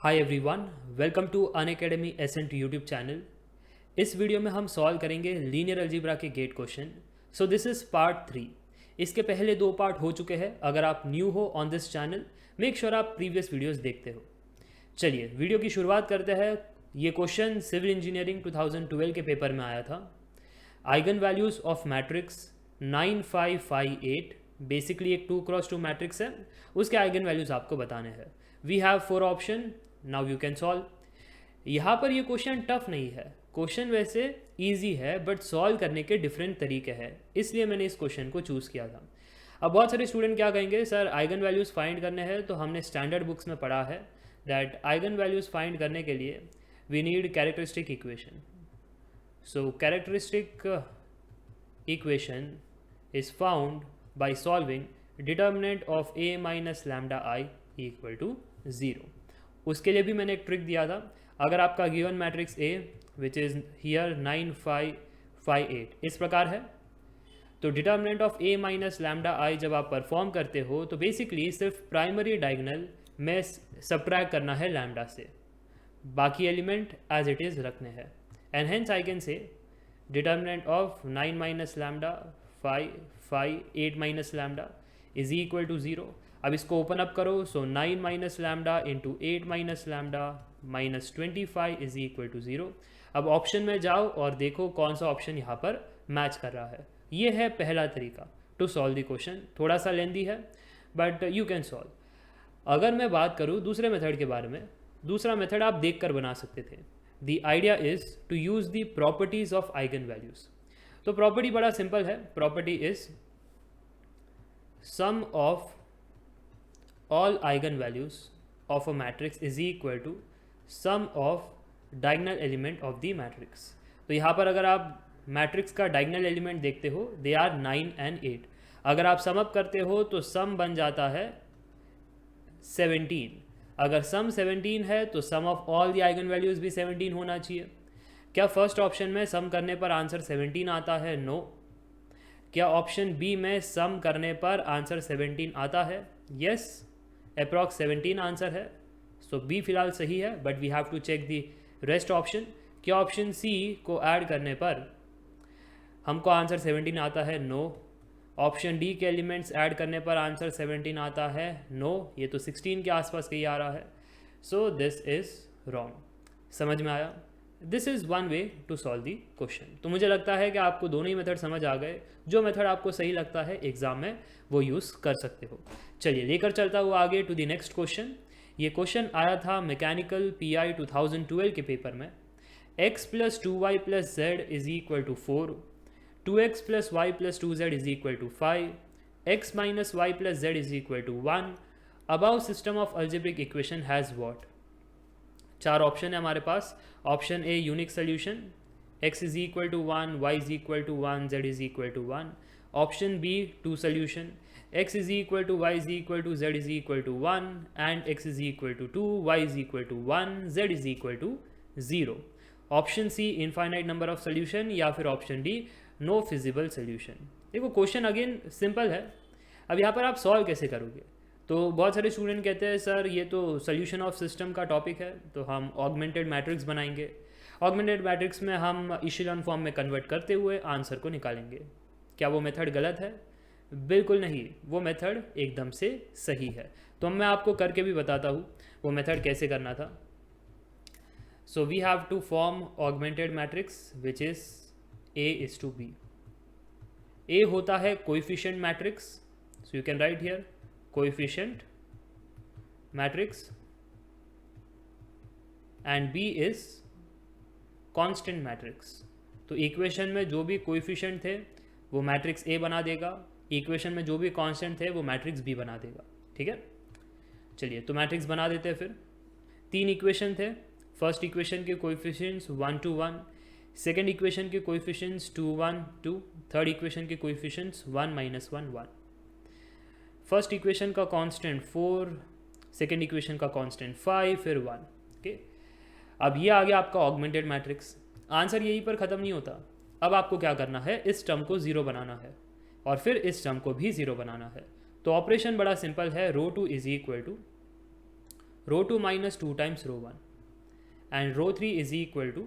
Hi everyone, welcome to Unacademy Ascent YouTube channel. इस video में हम सॉल्व करेंगे लीनियर अलजेब्रा के GATE question. So this is part 3। इसके पहले 2 पार्ट हो चुके हैं। अगर आप न्यू हो on this channel, make sure आप प्रीवियस वीडियोस देखते हो। चलिए वीडियो की शुरुआत करते हैं। ये क्वेश्चन सिविल इंजीनियरिंग 2012 के पेपर में आया था। Eigen values of matrix 9558, basically एक 2x2 मैट्रिक्स है, उसके आइगन वैल्यूज आपको बताने हैं। We have 4 option, now you can solve. यहाँ पर ये क्वेश्चन टफ नहीं है, क्वेश्चन वैसे इजी है बट सॉल्व करने के डिफरेंट तरीके हैं, इसलिए मैंने इस क्वेश्चन को चूज़ किया था। अब बहुत सारे स्टूडेंट क्या कहेंगे, सर आइगन वैल्यूज़ फाइंड करने हैं, तो हमने स्टैंडर्ड बुक्स में पढ़ा है दैट आइगन वैल्यूज़ फाइंड करने के लिए we need characteristic equation. So characteristic equation is found by solving determinant of a minus lambda I equal to 0। उसके लिए भी मैंने एक ट्रिक दिया था। अगर आपका given matrix A which is here 9558 इस प्रकार है, तो determinant of A minus lambda I जब आप परफॉर्म करते हो तो बेसिकली सिर्फ प्राइमरी डायगोनल में सब्ट्रैक्ट करना है लैम्डा से, बाकी एलिमेंट एज इट इज़ रखने हैं। And hence I can say determinant of 9 minus lambda 5 8 minus lambda is equal to 0। अब इसको ओपन अप करो, so 9 minus lambda into 8 minus lambda minus 25 is equal to 0। अब option में जाओ और देखो कौन सा ऑप्शन यहाँ पर मैच कर रहा है। ये है पहला तरीका टू सॉल्व द क्वेश्चन। थोड़ा सा लेंदी है बट यू कैन सॉल्व। अगर मैं बात करूँ दूसरे मेथड के बारे में, दूसरा मेथड आप देख कर बना सकते थे। The idea is to use the properties of eigen values. तो प्रॉपर्टी बड़ा सिंपल है। Property is sum of all eigenvalues of a matrix is equal to sum of diagonal element of the matrix। तो यहाँ पर अगर आप matrix का diagonal element देखते हो, दे आर 9 and 8। अगर आप सम अप करते हो तो सम बन जाता है 17। अगर सम 17 है तो sum of all the eigenvalues भी 17 होना चाहिए। क्या फर्स्ट ऑप्शन में सम करने पर आंसर 17 आता है? नो। क्या ऑप्शन बी में सम करने पर आंसर 17 आता है? यस, अप्रॉक्स 17 आंसर है। सो बी फिलहाल सही है, but we have to check the rest option. क्या ऑप्शन सी को ऐड करने पर हमको आंसर 17 आता है? नो। ऑप्शन डी के एलिमेंट्स ऐड करने पर आंसर 17 आता है? नो। ये तो 16 के आसपास कहीं आ रहा है। So this is wrong. समझ में आया? This is one way to solve the question. तो मुझे लगता है कि आपको दोनों ही मेथड समझ आ गए। जो मेथड आपको सही लगता है एग्जाम में वो यूज़ कर सकते हो। चलिए लेकर चलता हुआ आगे टू द नेक्स्ट क्वेश्चन। ये क्वेश्चन आया था मैकेनिकल PI 2012 के पेपर में। x plus 2y plus z is equal to 4, 2x plus y plus 2z is equal to 5, x minus y plus z is equal to 1। Above system of algebraic equation has what? 4 option है हमारे पास। Option A unique solution, x is equal to 1, y is equal to 1, z is equal to 1। Option B two solution, x is equal to y is equal to z is equal to 1 and x is equal to 2, y is equal to 1, z is equal to 0। Option C infinite number of solution, या फिर option D no feasible solution. देखो question again simple है। अब यहाँ पर आप solve कैसे करोगे? तो बहुत सारे स्टूडेंट कहते हैं सर ये तो सोल्यूशन ऑफ सिस्टम का टॉपिक है, तो हम ऑगमेंटेड मैट्रिक्स बनाएंगे। ऑगमेंटेड मैट्रिक्स में हम इशेलॉन फॉर्म में कन्वर्ट करते हुए आंसर को निकालेंगे। क्या वो मेथड गलत है? बिल्कुल नहीं, वो मेथड एकदम से सही है। तो मैं आपको करके भी बताता हूँ वो मेथड कैसे करना था। So we have to form augmented matrix which is A:B। A होता है coefficient matrix, so you can write here coefficient matrix, and B is constant matrix. तो इक्वेशन में जो भी कोएफिशिएंट थे वो मैट्रिक्स A बना देगा, इक्वेशन में जो भी कांस्टेंट थे वो मैट्रिक्स B बना देगा। ठीक है, चलिए तो मैट्रिक्स बना देते हैं। फिर 3 इक्वेशन थे। फर्स्ट इक्वेशन के कोएफिशिएंट्स 1 to 1, सेकेंड इक्वेशन के कोएफिशिएंट्स 2 1 2, थर्ड इक्वेशन के कोएफिशिएंट्स 1 -1 1। फर्स्ट इक्वेशन का कांस्टेंट 4, सेकेंड इक्वेशन का कांस्टेंट 5, फिर 1। ओके, अब ये आ गया आपका ऑगमेंटेड मैट्रिक्स। आंसर यहीं पर ख़त्म नहीं होता। अब आपको क्या करना है, इस टर्म को 0 बनाना है और फिर इस टर्म को भी 0 बनाना है। तो ऑपरेशन बड़ा सिंपल है। Row 2 is equal to row 2 minus 2 times row 1 and row 3 is equal to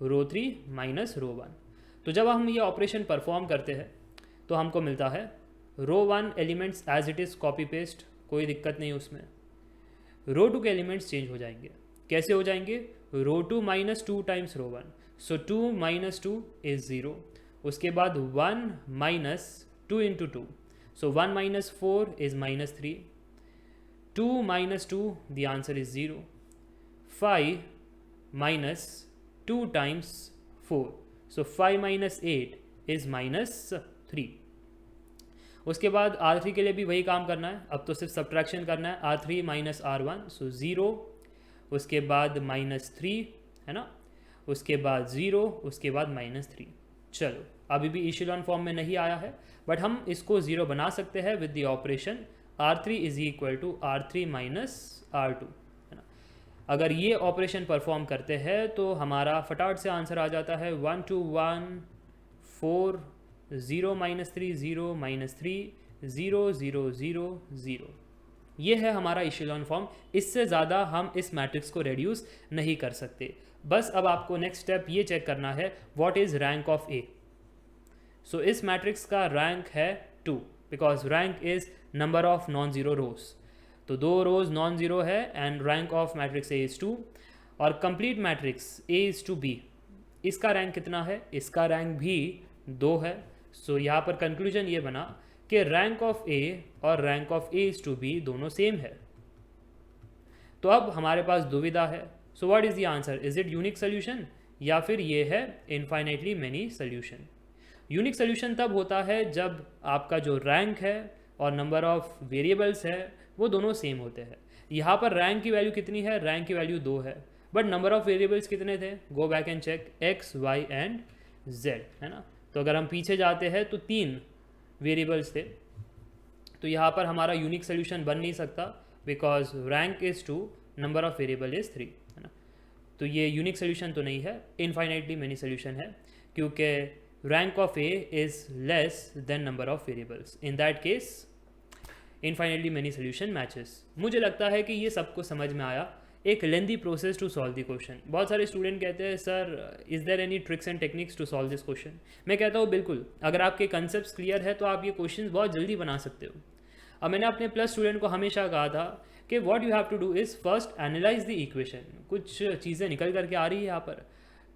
row 3 minus row 1। तो जब हम ये ऑपरेशन परफॉर्म करते हैं तो हमको मिलता है row 1 elements as it is copy paste, कोई दिक्कत नहीं उसमें। रो 2 के एलिमेंट्स चेंज हो जाएंगे, कैसे हो जाएंगे? Row 2 minus 2 times row 1, so 2 minus 2 is 0। उसके बाद 1 minus 2 into 2, so 1 minus 4 is minus 3, 2 minus 2, the answer is 0. 5 minus 2 times 4, so 5 minus 8 is minus 3. उसके बाद R3 के लिए भी वही काम करना है, अब तो सिर्फ सब्ट्रैक्शन करना है। R3 माइनस R1, सो 0, उसके बाद माइनस 3 है ना, उसके बाद 0, उसके बाद माइनस 3। चलो अभी भी इशेलॉन फॉर्म में नहीं आया है, बट हम इसको 0 बना सकते हैं with the operation R3 is equal to R3 minus R2, है ना। अगर ये ऑपरेशन परफॉर्म करते हैं तो हमारा फटाफट से आंसर आ जाता है 1 2 1 4 0 माइनस 3 0 माइनस 3 0 0 0 0। ये है हमारा इशेलॉन फॉर्म। इससे ज़्यादा हम इस मैट्रिक्स को रेड्यूस नहीं कर सकते। बस अब आपको नेक्स्ट स्टेप ये चेक करना है what is rank of A. So इस मैट्रिक्स का रैंक है 2 because rank is number of non zero rows. तो 2 रोज नॉन ज़ीरो है and rank of matrix A is 2। और complete matrix A is to be, इसका rank कितना है? इसका रैंक भी 2 है। सो यहाँ पर कंक्लूजन ये बना कि रैंक ऑफ ए और rank of A is to B दोनों सेम है। तो अब हमारे पास दुविधा है। So what is the answer? Is it unique solution या फिर ये है infinitely many solution? Unique solution तब होता है जब आपका जो रैंक है और नंबर ऑफ वेरिएबल्स है वो दोनों सेम होते हैं। यहाँ पर रैंक की वैल्यू कितनी है? रैंक की वैल्यू 2 है, बट नंबर ऑफ वेरिएबल्स कितने थे? Go back and check, x, y and z, है ना। तो अगर हम पीछे जाते हैं तो 3 वेरिएबल्स थे। तो यहाँ पर हमारा यूनिक सोल्यूशन बन नहीं सकता because rank is 2, number of variable is 3, है ना। तो ये यूनिक सोल्यूशन तो नहीं है, इनफाइनाइटली मेनी सोल्यूशन है, क्योंकि rank of A is less than number of variables. In that case, infinitely many solution matches. मुझे लगता है कि ये सबको समझ में आया। एक lengthy process to solve the question. बहुत सारे स्टूडेंट कहते हैं sir is there any tricks and techniques to solve this question. मैं कहता हूँ बिल्कुल, अगर आपके कंसेप्ट क्लियर है तो आप ये क्वेश्चन बहुत जल्दी बना सकते हो। अब मैंने अपने प्लस स्टूडेंट को हमेशा कहा था कि what you have to do is first analyse the equation. कुछ चीज़ें निकल करके आ रही है यहाँ पर,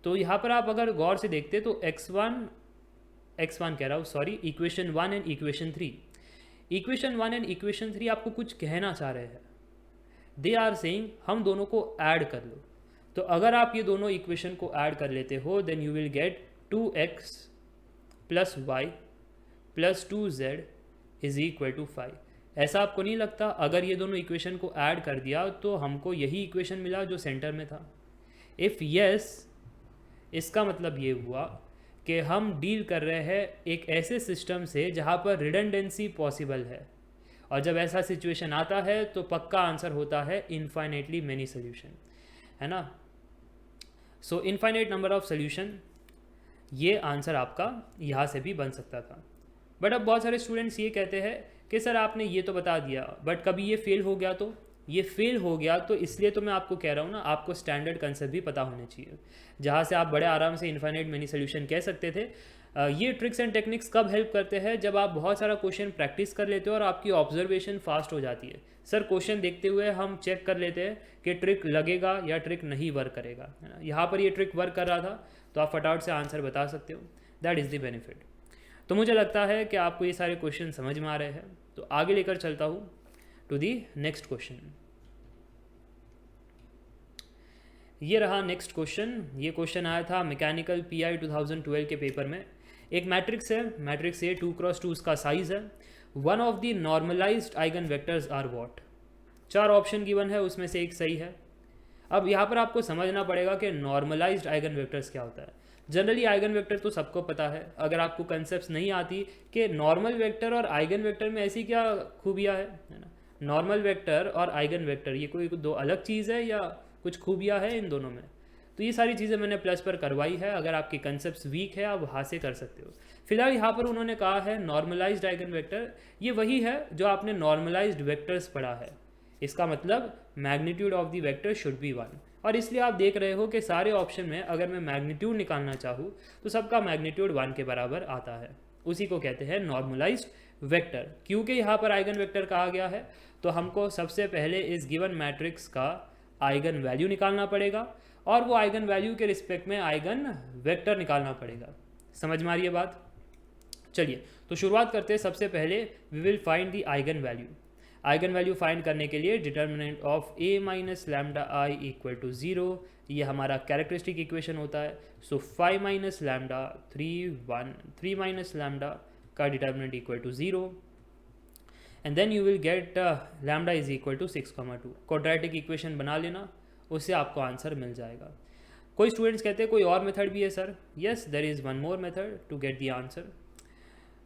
तो यहाँ पर आप अगर गौर से देखते तो x1 कह रहा हूँ, sorry, equation 1 and equation 3, equation 1 and equation 3 आपको कुछ कहना चाह रहे हैं। दे आर सेइंग हम दोनों को ऐड कर लो। तो अगर आप ये दोनों इक्वेशन को ऐड कर लेते हो then you will get 2x plus y plus 2z is equal to 5। ऐसा आपको नहीं लगता? अगर ये दोनों इक्वेशन को ऐड कर दिया तो हमको यही इक्वेशन मिला जो सेंटर में था। इफ़ यस, इसका मतलब ये हुआ कि हम डील कर रहे हैं एक ऐसे सिस्टम से जहाँ पर रिडंडेंसी पॉसिबल है, और जब ऐसा सिचुएशन आता है तो पक्का आंसर होता है इनफाइनाइटली मेनी सोल्यूशन, है ना। सो इनफाइनाइट नंबर ऑफ सोल्यूशन, ये आंसर आपका यहाँ से भी बन सकता था। बट अब बहुत सारे स्टूडेंट्स ये कहते हैं कि सर आपने ये तो बता दिया बट कभी ये फेल हो गया तो? ये फेल हो गया तो इसलिए तो मैं आपको कह रहा हूँ ना, आपको स्टैंडर्ड कंसेप्ट भी पता होने चाहिए, जहाँ से आप बड़े आराम से इनफाइनाइट मेनी सोल्यूशन कह सकते थे। ये ट्रिक्स एंड टेक्निक्स कब हेल्प करते हैं? जब आप बहुत सारा क्वेश्चन प्रैक्टिस कर लेते हो और आपकी ऑब्जर्वेशन फास्ट हो जाती है। सर क्वेश्चन देखते हुए हम चेक कर लेते हैं कि ट्रिक लगेगा या ट्रिक नहीं वर्क करेगा, है ना। यहाँ पर ये ट्रिक वर्क कर रहा था तो आप फटाफट से आंसर बता सकते हो। That is the benefit. तो मुझे लगता है कि आपको ये सारे क्वेश्चन समझ में आ रहे हैं, तो आगे लेकर चलता हूँ टू दी नेक्स्ट क्वेश्चन। ये रहा नेक्स्ट क्वेश्चन। ये क्वेश्चन आया था मैकेनिकल पीआई 2012 के पेपर में। एक मैट्रिक्स है, मैट्रिक्स ए 2x2 उसका साइज है। One of the normalised eigen vectors are what? 4 option given है, उसमें से एक सही है। अब यहाँ पर आपको समझना पड़ेगा कि नॉर्मलाइज्ड आइगन वेक्टर्स क्या होता है। जनरली आइगन वेक्टर तो सबको पता है, अगर आपको कंसेप्ट नहीं आती कि नॉर्मल वेक्टर और आइगन वेक्टर में ऐसी क्या खूबियाँ है ना। नॉर्मल वेक्टर और आइगन वेक्टर ये कोई दो अलग चीज़ है या कुछ खूबियाँ है इन दोनों में? तो ये सारी चीज़ें मैंने प्लस पर करवाई है। अगर आपके कंसेप्ट वीक है आप वहाँ से कर सकते हो। फिलहाल यहाँ पर उन्होंने कहा है नॉर्मलाइज्ड आइगन वेक्टर, ये वही है जो आपने नॉर्मलाइज्ड वेक्टर्स पढ़ा है। इसका मतलब magnitude of the vector should be 1। और इसलिए आप देख रहे हो कि सारे ऑप्शन में अगर मैं मैग्नीट्यूड निकालना चाहूँ तो सबका मैग्नीट्यूड 1 के बराबर आता है। उसी को कहते हैं नॉर्मलाइज्ड वेक्टर। क्योंकि यहाँ पर आइगन वेक्टर कहा गया है तो हमको सबसे पहले इस गिवन मैट्रिक्स का आइगन वैल्यू निकालना पड़ेगा और वो आइगन वैल्यू के रिस्पेक्ट में आइगन वेक्टर निकालना पड़ेगा। समझ में आ रही है बात? चलिए तो शुरुआत करते हैं। सबसे पहले we will find the eigen value. Eigen value find करने के लिए determinant of a minus lambda I equal to 0, ये हमारा कैरेक्टरिस्टिक इक्वेशन होता है। So 5 minus lambda 3 minus lambda का determinant equal to 0 and then you will get lambda is equal to 6,2। Quadratic equation बना लेना, उससे आपको आंसर मिल जाएगा। कोई स्टूडेंट्स कहते हैं कोई और मेथड भी है sir. Yes, there is one more method to get the answer,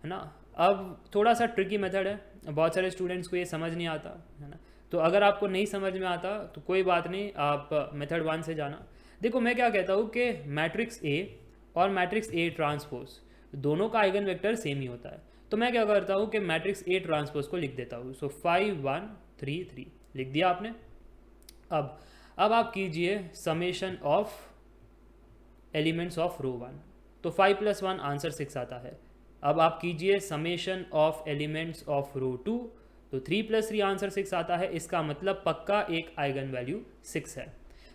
है ना। अब थोड़ा सा ट्रिकी मेथड है, बहुत सारे स्टूडेंट्स को ये समझ नहीं आता, है ना। तो अगर आपको नहीं समझ में आता तो कोई बात नहीं, आप मेथड 1 से जाना। देखो मैं क्या कहता हूँ कि मैट्रिक्स ए और मैट्रिक्स ए ट्रांसपोज दोनों का आइगन वेक्टर सेम ही होता है। तो मैं क्या करता हूँ कि मैट्रिक्स ए ट्रांसपोज को लिख देता हूँ। सो 5 1 3 3 लिख दिया आपने। अब आप कीजिए समेशन ऑफ एलिमेंट्स ऑफ रो 1। तो 5 + 1 आंसर 6 आता है। अब आप कीजिए समेशन ऑफ एलिमेंट्स ऑफ रो 2, तो 3 + 3 आंसर 6 आता है। इसका मतलब पक्का एक आइगन वैल्यू 6 है।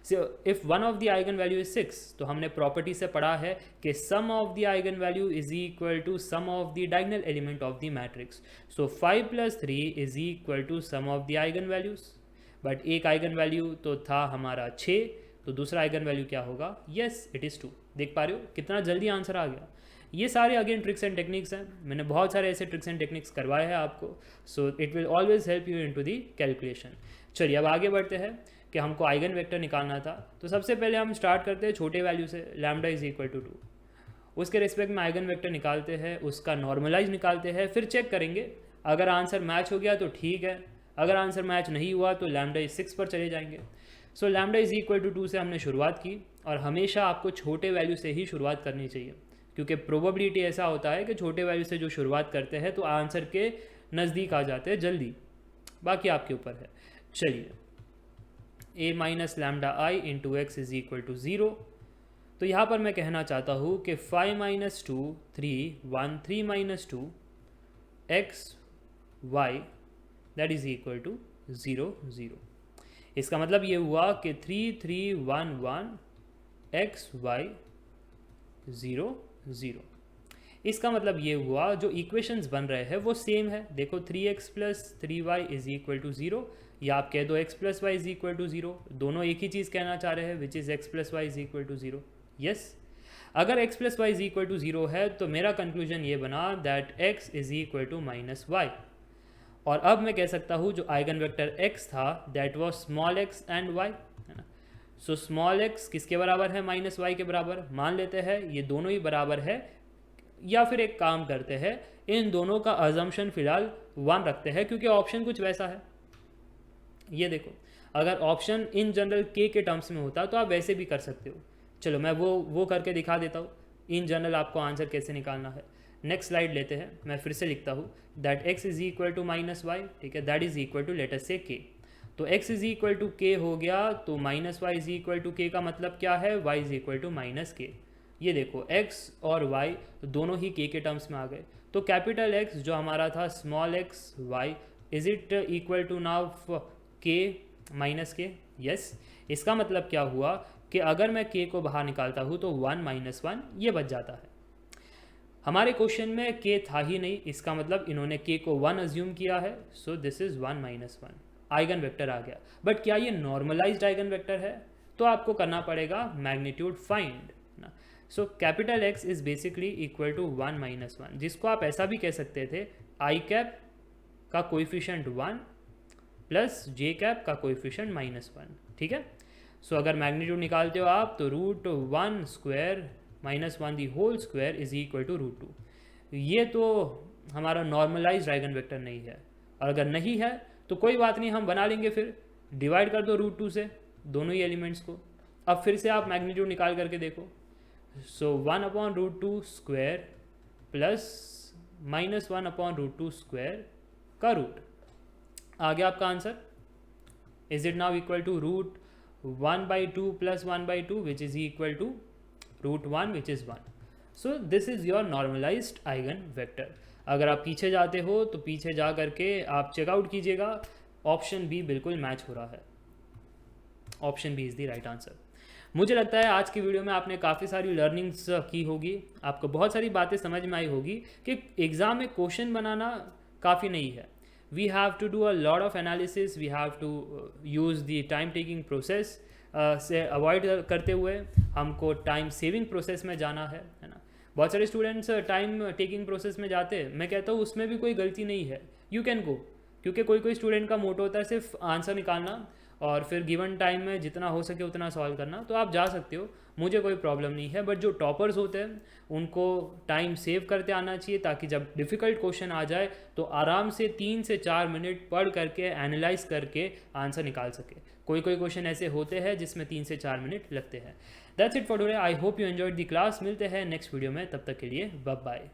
So if one of the eigen value is 6, तो हमने प्रॉपर्टी से पढ़ा है कि sum of the eigen value is equal to sum of the diagonal element of the matrix. So 5 + 3 is equal to sum of the eigenvalues. But एक eigenvalue तो था हमारा 6, तो दूसरा आइगन वैल्यू क्या होगा? Yes, it is 2। देख पा रहे हो कितना जल्दी आंसर आ गया। ये सारे अगेन ट्रिक्स एंड टेक्निक्स हैं, मैंने बहुत सारे ऐसे ट्रिक्स एंड टेक्निक्स करवाए हैं आपको। So it will always help you into the calculation. चलिए अब आगे बढ़ते हैं कि हमको आइगन वेक्टर निकालना था। तो सबसे पहले हम स्टार्ट करते हैं छोटे वैल्यू से, लैम्डा इज इक्वल टू 2। उसके रिस्पेक्ट में आइगन वेक्टर निकालते हैं, उसका नॉर्मलाइज निकालते हैं, फिर चेक करेंगे अगर आंसर मैच हो गया तो ठीक है, अगर आंसर मैच नहीं हुआ तो लैम्डा इज 6 पर चले जाएंगे। So lambda is equal to 2 से हमने शुरुआत की, और हमेशा आपको छोटे वैल्यू से ही शुरुआत करनी चाहिए, क्योंकि प्रोबेबिलिटी ऐसा होता है कि छोटे वैल्यू से जो शुरुआत करते हैं तो आंसर के नज़दीक आ जाते हैं जल्दी। बाकी आपके ऊपर है। चलिए a minus lambda I into x is equal to 0। तो यहाँ पर मैं कहना चाहता हूँ कि 5 - 2 3 1 3 - 2 x y that is equal to 0 0। इसका मतलब ये हुआ कि 3 3 1 1 x y 0 0। इसका मतलब ये हुआ जो इक्वेशंस बन रहे हैं वो सेम है। देखो 3x + 3y is equal to 0, या आप कह दो x + y is equal to 0, दोनों एक ही चीज़ कहना चाह रहे हैं, which is x + y is equal to 0। Yes, अगर x + y is equal to 0 है तो मेरा कंक्लूजन ये बना that x is equal to -y। और अब मैं कह सकता हूँ जो आइगन वेक्टर x था that was small x and y, है ना। सो स्मॉल x किसके बराबर है? -y के बराबर। मान लेते हैं ये दोनों ही बराबर है, या फिर एक काम करते हैं इन दोनों का अजम्पशन फिलहाल 1 रखते हैं, क्योंकि ऑप्शन कुछ वैसा है। ये देखो, अगर ऑप्शन इन जनरल k के टर्म्स में होता तो आप वैसे भी कर सकते हो। चलो मैं वो करके दिखा देता हूँ इन जनरल आपको आंसर कैसे निकालना है। नेक्स्ट स्लाइड लेते हैं, मैं फिर से लिखता हूँ that x is equal to -y, ठीक है, that is equal to let us say k। तो x is equal to k हो गया, तो -y is equal to k का मतलब क्या है? y is equal to -k। ये देखो x और y दोनों ही k के टर्म्स में आ गए। तो कैपिटल X जो हमारा था small x y is it equal to now k -k? Yes, इसका मतलब क्या हुआ कि अगर मैं k को बाहर निकालता हूँ तो 1 - 1 ये बच जाता है। हमारे क्वेश्चन में k था ही नहीं, इसका मतलब इन्होंने k को 1 अज्यूम किया है। So this is 1 - 1, eigenvector आ गया। बट क्या ये नॉर्मलाइज्ड आइगन वेक्टर है? तो आपको करना पड़ेगा मैग्नीट्यूड फाइंड ना। So capital X is basically equal to 1 - 1, जिसको आप ऐसा भी कह सकते थे i कैप का कोएफिशिएंट 1 प्लस j कैप का कोएफिशिएंट -1, ठीक है। सो अगर मैग्नीट्यूड निकालते हो आप तो √1² -1 the whole square is equal to √2। ये तो हमारा नॉर्मलाइज्ड आइगन वेक्टर नहीं है, और अगर नहीं है तो कोई बात नहीं, हम बना लेंगे, फिर डिवाइड कर दो √2 से दोनों ही एलिमेंट्स को। अब फिर से आप मैग्नीट्यूड निकाल करके देखो। सो 1/√2² प्लस -1/√2² का रूट आ गया आपका answer. Is it now equal to root 1/2 plus 1/2, which is equal to root 1, which is 1. So this is your normalized eigen vector. अगर आप पीछे जाते हो तो पीछे जा करके आप चेकआउट कीजिएगा, ऑप्शन बी बिल्कुल मैच हो रहा है. Option B is the right answer. मुझे लगता है आज की वीडियो में आपने काफ़ी सारी लर्निंग्स की होगी, आपको बहुत सारी बातें समझ में आई होगी कि एग्ज़ाम में क्वेश्चन बनाना काफ़ी नहीं है. We have to do a lot of analysis, we have to use the time taking process से अवॉइड करते हुए हमको टाइम सेविंग प्रोसेस में जाना है ना. बहुत सारे स्टूडेंट्स टाइम टेकिंग प्रोसेस में जाते हैं, मैं कहता हूँ उसमें भी कोई गलती नहीं है, यू कैन गो. क्योंकि कोई कोई स्टूडेंट का मोटो होता है सिर्फ आंसर निकालना और फिर गिवन टाइम में जितना हो सके उतना सॉल्व करना, तो आप जा सकते हो, मुझे कोई प्रॉब्लम नहीं है. बट जो टॉपर्स होते हैं उनको टाइम सेव करते आना चाहिए, ताकि जब डिफ़िकल्ट क्वेश्चन आ जाए तो आराम से 3 से 4 मिनट पढ़ करके एनालाइज करके आंसर निकाल सके. कोई कोई क्वेश्चन ऐसे होते हैं जिसमें 3 से 4 मिनट लगते हैं. That's it for today. I hope you enjoyed the class. मिलते हैं नेक्स्ट वीडियो में, तब तक के लिए बाय बाय.